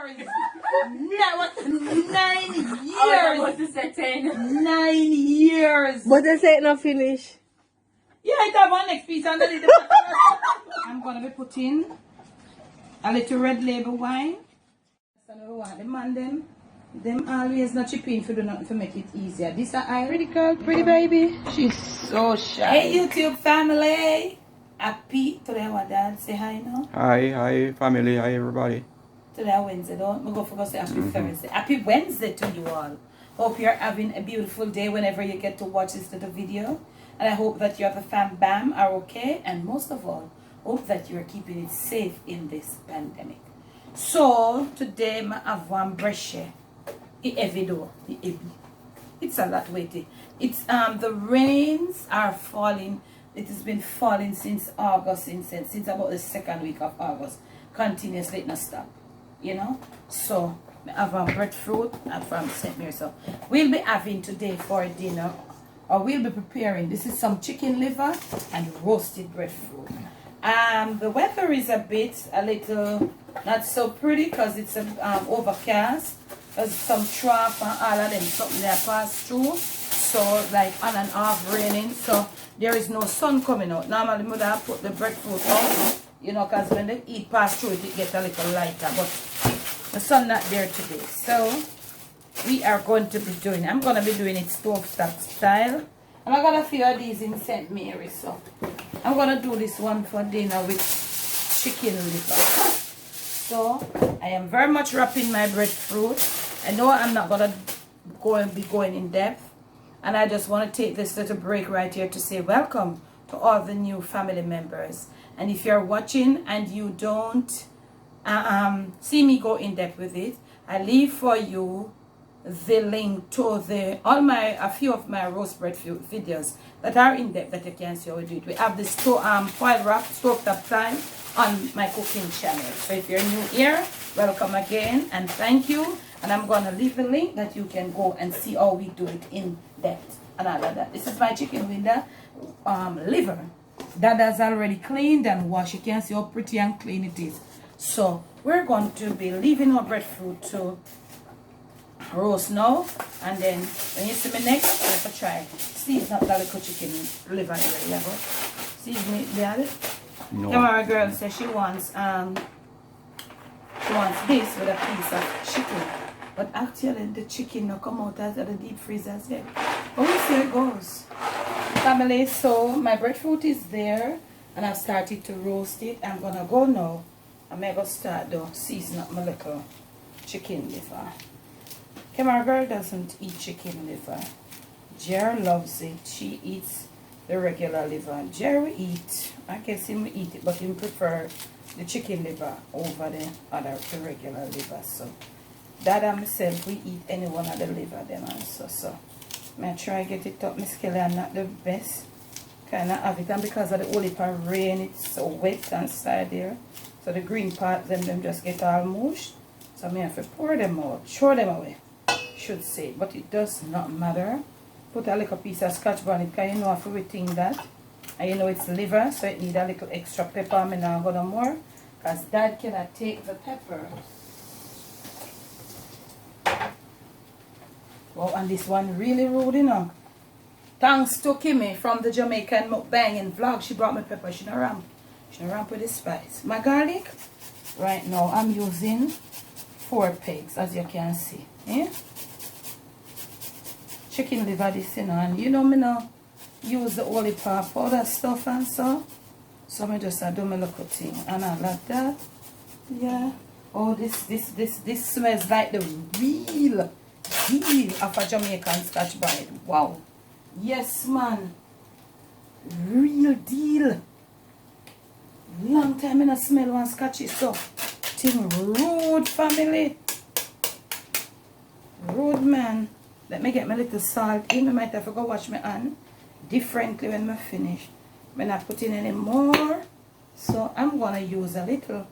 9 years. I was to say 10. 9 years. But they say it not finish. Yeah, I have one next piece under the I'm gonna be putting a little red label wine. So I want the man them always not chipping for do nothing to make it easier. This are Pretty girl, pretty baby. she's so shy. Hey YouTube family. Happy today our dad say hi now. Hi family, hi everybody. Today Wednesday, don't we go for say happy Thursday. Happy Wednesday to you all. Hope you're having a beautiful day whenever you get to watch this little video. And I hope that you have a fam bam are okay. And most of all, hope that you're keeping it safe in this pandemic. So today I have one brush. It's a lot weighty. It's the rains are falling. It has been falling since August, since about the second week of August. Continuously, it not stop. You know? So I have a breadfruit from St. Mary. So we'll be having today for dinner, or we'll be preparing. This is some chicken liver and roasted breadfruit. The weather is a little not so pretty because it's overcast. There's some trough and all of them something that pass through. So like on and off raining. So there is no sun coming out. Normally I would have put the breadfruit out, you know, because when the heat pass through it gets a little lighter. But the sun not there today. So we are going to be doing, I'm going to be doing it stovetop style. And I got a few of these in St. Mary. So I'm going to do this one for dinner with chicken liver. So I am very much wrapping my breadfruit. I know I'm not going to be going in depth. And I just want to take this little break right here to say welcome to all the new family members. And if you're watching and you don't see me go in depth with it, I leave for you the link to a few of my roast breadfruit videos that are in depth that you can see how we do it. We have this foil wrap stovetop time on my cooking channel. So if you're new here, welcome again and thank you. And I'm going to leave the link that you can go and see how we do it in depth and all of that. This is my chicken liver that has already cleaned and washed. You can see how pretty and clean it is. So we're going to be leaving our breadfruit to roast now. And then when you see me next, let's try. See, it's not that little chicken liver here. See me there? No. Camera girl says she wants this with a piece of chicken. But actually the chicken will come out as the deep freezers yet. But we'll see how it goes. Family, so my breadfruit is there and I've started to roast it. I'm gonna go now. I'm gonna start to season up my little chicken liver. Camera girl doesn't eat chicken liver. Jer loves it. She eats the regular liver. Jer will eat. I can see him eat it, but he prefer the chicken liver over the regular liver. So Dad and myself, we eat any one of the liver them also. So I try get it up. My scale are not the best. Kind of have it, and because of the holy rain, it's so wet inside there. So the green part them just get all mushed. So I have to pour them out, throw them away. Should say, but it does not matter. Put a little piece of scotch bonnet because you know if we think that. And you know it's liver, so it need a little extra pepper. I'm not gonna more because Dad cannot take the pepper. Wow, and this one really rude, you know. Thanks to Kimmy from the Jamaican mukbanging vlog. She brought me pepper. She not ramp. She not ramp with the spice. My garlic, right now I'm using 4 pegs, as you can see. Yeah? Chicken liver this, you know, and you know me now use the holy powder stuff and so. So I just do my little thing and I like that. Yeah. Oh, this smells like the real deal of a Jamaican scotch bonnet. Wow. Yes, man. Real deal. Long time I don't smell one scotchy stuff. Thing rude, family. Rude, man. Let me get my little salt in. I might have to go wash my hand differently when I finish. I'm not putting any more. So I'm going to use a little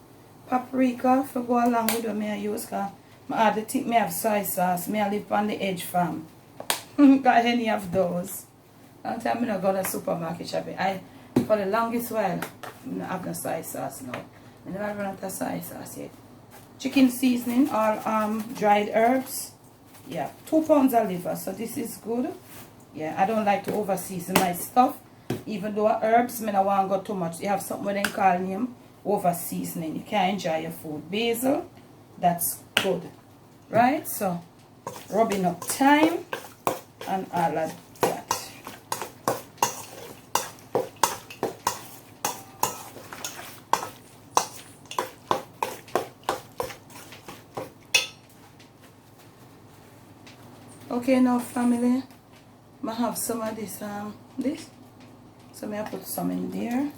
paprika to go along with what I use. Because I think I have soy sauce. I live on the edge farm. Got any of those. Long time I don't go to the supermarket shopping. For the longest while, I don't have no soy sauce now. I never run out of soy sauce yet. chicken seasoning, all dried herbs. Yeah, 2 pounds of liver, so this is good. Yeah, I don't like to over season my stuff. Even though herbs, I don't want to go too much. You have something with them call name over seasoning. You can't enjoy your food. Basil, that's good. Right? So, rubbing up thyme and all of that. Okay, now family, I have some of this, so I put some in there.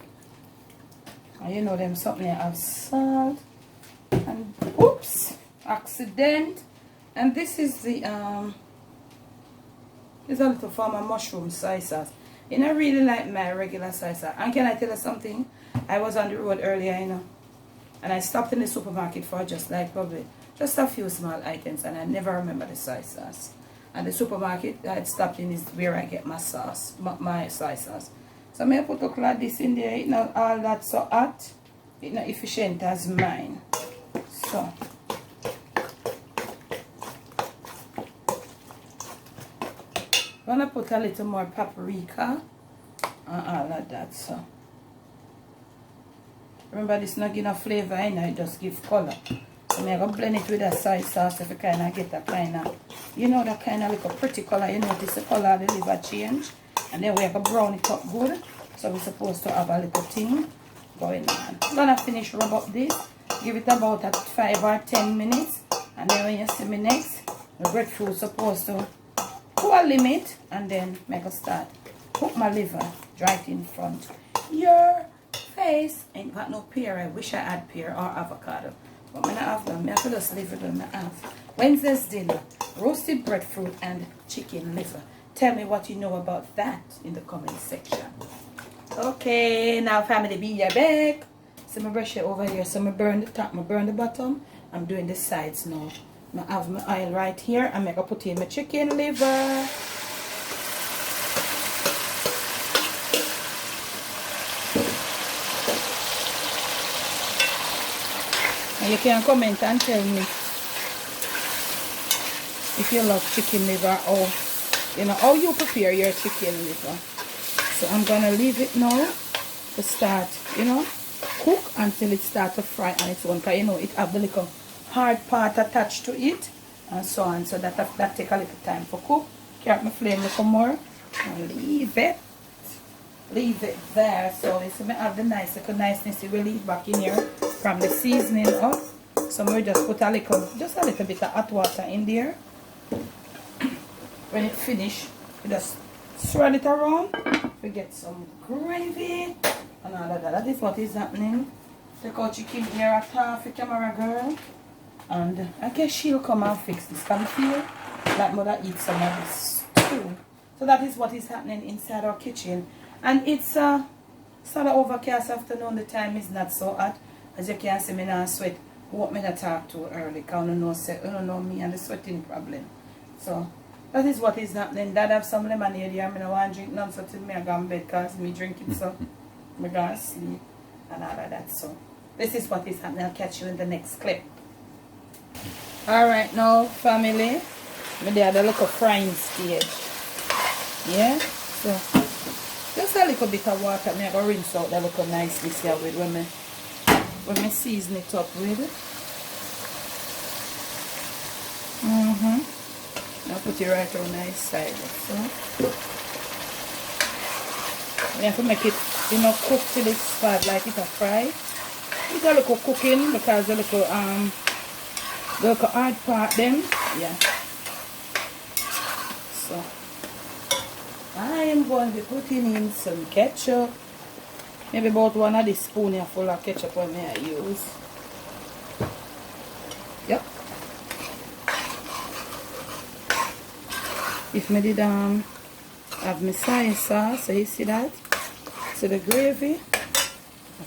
And you know them something I have salt. And oops, accident. And this is the, it's a little form of mushroom soy sauce. You know, really like my regular soy sauce. And can I tell you something? I was on the road earlier, you know, and I stopped in the supermarket for just like probably just a few small items, and I never remember the soy sauce. And the supermarket I had stopped in is where I get my sauce, my soy sauce. So I put a lot of this in there. It's not all that so hot. It's not efficient as mine. So I'm gonna put a little more paprika and all of that. So remember, this not give no flavor in it, just give color. So I'm gonna blend it with a soy sauce if you kind of get that kind of, you know, that kind of like a pretty color. You notice the color of the liver change, and then we have to brown it up good. So we're supposed to have a little thing going on. I'm gonna finish rub up this, give it about 5 or 10 minutes, and then when you see me next, the breadfruit supposed to to a limit, and then make a start. Cook my liver right in front your face. Ain't got no pear. I wish I had pear or avocado, but I don't have them. I have to just leave it when I have. Wednesday's dinner: roasted breadfruit and chicken liver. Tell me what you know about that in the comment section. Okay, now family, be your back. So I brush it over here. So I burn the top, I burn the bottom. I'm doing the sides now. I have my oil right here. I'm going to put in my chicken liver. And you can comment and tell me if you love chicken liver, or you know how you prepare your chicken liver. So I'm gonna leave it now to start, you know, cook until it starts to fry on its own. Cause you know it have the little hard part attached to it and so on. So that take a little time for cook. Keep my flame a little more and leave it there. So this will have the nice little niceness. You will leave back in here from the seasoning up. So we just put a little bit of hot water in there. When it finish, you just swirl it around. We get some gravy and all of that. That is what is happening. Take out chicken here at half the camera girl. And I guess she'll come and fix this. Can you feel like mother eats some of this too? So that is what is happening inside our kitchen. And it's sort of overcast afternoon. The time is not so hot. As you can see, me now sweat. What me not talk too early, because I don't know me and the sweating problem. So that is what is happening. Dad have some lemonade here. I don't want to drink none, so till me I go to bed because me drink it, so I go to sleep and all of that. So this is what is happening. I'll catch you in the next clip. Alright now family, me there the little frying stage. Yeah, so just a little bit of water. Me I go rinse out the little niceness here with when me season it up with. Now put it right on the side. So you have to make it, you know, cook till it's fat like it a fry. It's a little cooking because the little hard part them. Yeah. So I am going to be putting in some ketchup. Maybe about one of the spoon here full of ketchup I may use. Yep. If I did have my soy sauce, so you see that? So the gravy,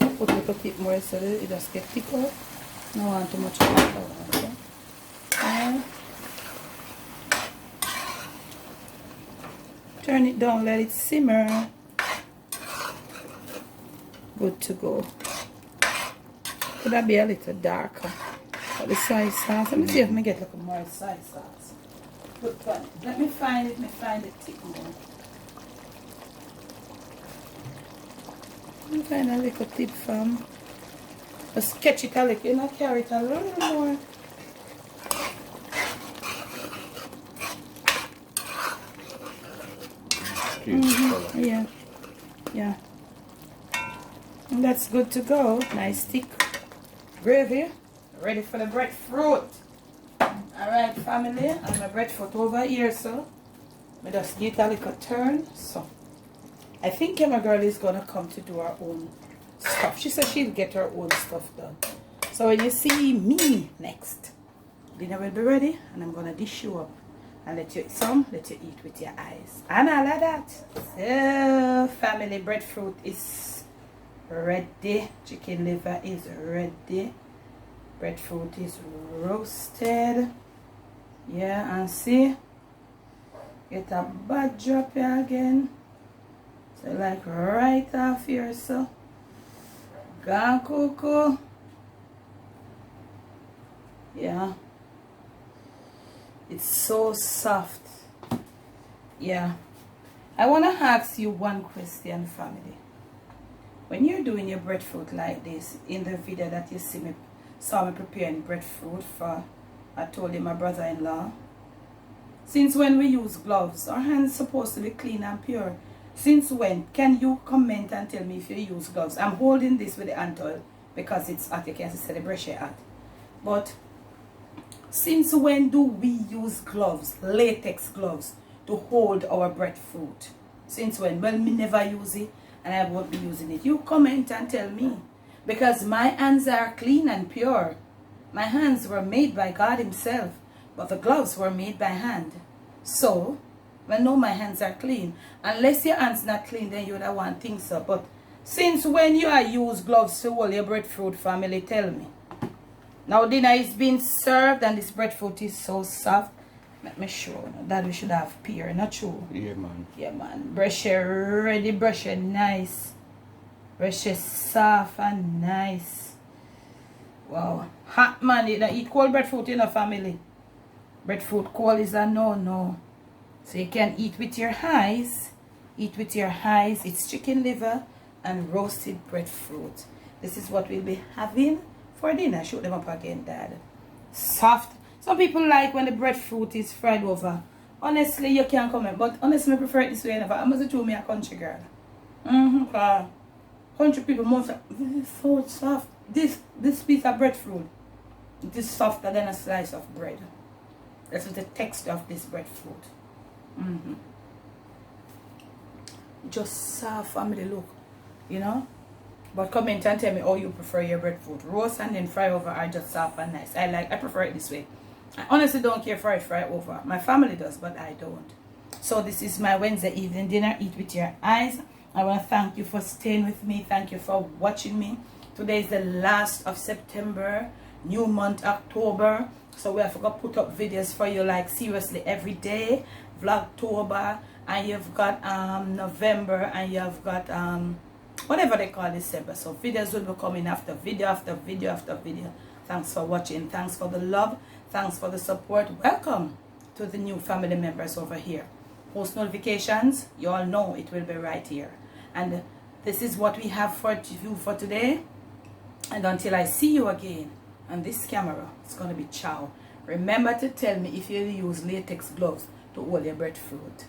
I put a little bit more so that it just get thicker. I don't want too much water. And turn it down, let it simmer. Good to go. Could that be a little darker? the soy sauce. Let me see if I get like more soy sauce. Good one. Let me find it. Let me find it thick more. Let me find a little tip from. Just catch it a little. You know, carry it a little more. Yeah. Yeah. And that's good to go. Nice thick gravy. Ready for the breadfruit. Alright, family. And my breadfruit over here, so we just give it a little turn. So I think my girl is gonna come to do her own stuff. She said she'll get her own stuff done. So when you see me next, dinner will be ready, and I'm gonna dish you up and let you eat with your eyes and all of that. So family, breadfruit is ready. Chicken liver is ready. Breadfruit is roasted. Yeah, and see, get a bad drop here again. So like right off here, so gone cocoa. Yeah, it's so soft. Yeah, I want to ask you one question, family. When you're doing your breadfruit like this, in the video that you saw me preparing breadfruit for, I told you, my brother-in-law, since when we use gloves, our hands supposed to be clean and pure. Since when? Can you comment and tell me if you use gloves? I'm holding this with the hand towel because it's hot. You can see the brush hot. But since when do we use gloves, latex gloves, to hold our breadfruit? Since when? Well, me never use it, and I won't be using it. You comment and tell me, because my hands are clean and pure. My hands were made by God himself, but the gloves were made by hand. So I know my hands are clean. Unless your hands not clean, then you don't want things so. But since when you are use gloves to hold your breadfruit, family, tell me. Now dinner is being served, and this breadfruit is so soft. Let me show you that we should have pear, not true? Yeah, man. Yeah, man. Brush it ready, brush it nice. Brush it soft and nice. Wow. Hot, man. You don't eat cold breadfruit in a family. Breadfruit cold is a no-no. So you can eat with your eyes. Eat with your eyes. It's chicken liver and roasted breadfruit. This is what we'll be having for dinner. Shoot them up again, Dad. Soft. Some people like when the breadfruit is fried over. Honestly, you can't comment. But honestly, I prefer it this way. I must tell me a country girl. Country people most like, this is so soft. This piece of breadfruit, it is softer than a slice of bread. That's the texture of this breadfruit. Just soft, family, look, you know. But comment and tell me how you prefer your breadfruit. Roast and then fry over are just soft and nice. I prefer it this way. I honestly don't care for it fry over. My family does, but I don't. So this is my Wednesday evening dinner. Eat with your eyes. I want to thank you for staying with me. Thank you for watching me. Today is the last of September. New month, October. So we have to put up videos for you, like seriously every day. Vlogtober. And you've got November. And you've got whatever they call December. So videos will be coming after video after video after video. Thanks for watching. Thanks for the love. Thanks for the support. Welcome to the new family members over here. Post notifications, you all know it will be right here. And this is what we have for you for today. And until I see you again on this camera, it's going to be ciao. Remember to tell me if you use latex gloves to hold your breadfruit.